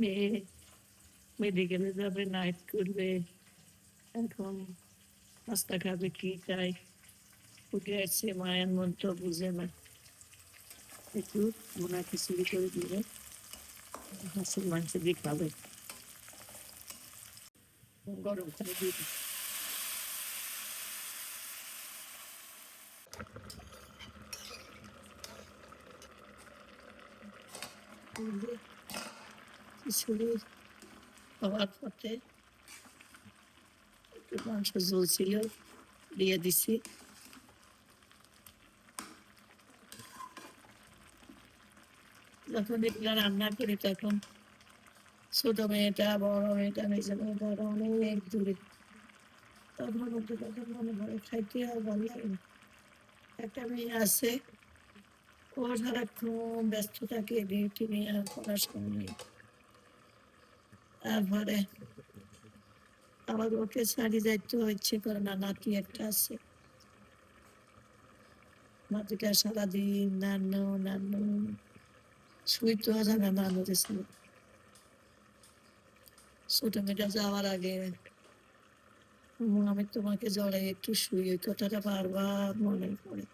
মেয়ে মেডিকেলে যাবে, নাইট করবে, এখন নাস্তা খাবে কি খায়, উঠে আসছে, মায়ের মন তো বুঝে না। একটু মোনা খিচুড়ি করে দিলে হাঁসের মাংস দিয়ে খাবে, গরম করে দিবে। খিচুড়ি খাওয়ার পথে একটু মাংস ঝোল ছিল, দিয়ে দিছি। যখন এগুলো রান্না করি তখন ছোট মেয়েটা, বড় মেয়েটা, মেজো মেয়েটা অনেক দূরে, তখন ওকে তখন মনে হয় খাইতে আর ভালো লাগে না। একটা মেয়ে আছে, ও সারাক্ষণ ব্যস্ত থাকে ডিউটি নিয়ে, আর পড়াশোনা নিয়ে। তারপরে আবার ওকে ছাড়িয়ে যাইতে ইচ্ছে করে না, নাতি একটা আছে, নাতিটা সারাদিন নানু নানু, শুইতেও জানে না নানুর ছিল। ছোট মেয়েটা যাওয়ার আগে আমি তোমাকে জড়াই একটু শুই, ওই কথাটা বারবার মনে পড়ে।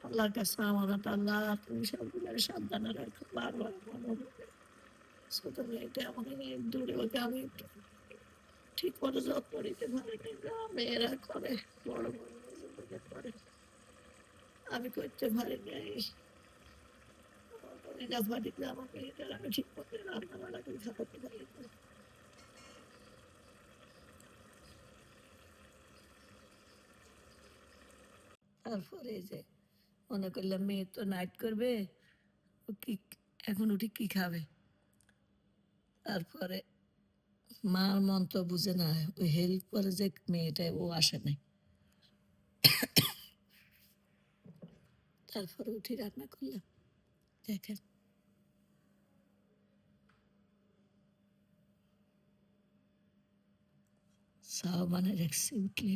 আল্লাহর কাছে আমানত, আল্লাহ তুমি সবগুলো সাবধানে রাখো, বারবার মনে পড়ে। ছোট মেয়েটা অনেক দূরে, ওকে আমি একটু ঠিক মতো যত্ন নিতে পারিনি, মেয়েরা করে, বড় বড় মেয়ে করে, আমি করতে পারি নাই। এটা পারি না, আমার মেয়েটার আমি ঠিক মতো রান্না বান্না করে খাওয়াতে পারি না। তারপরে এই যে মনে করলাম মেয়ে তো নাইট করবে, ও কি এখন উঠে কি খাবে। তারপরে মার মন তো বুঝে না, ওই হেল্প করে যে মেয়েটা, ও আসে নাই। তারপরে উঠে রান্না করলাম, দেখেন চাও বানিয়ে রাখছি, উঠলে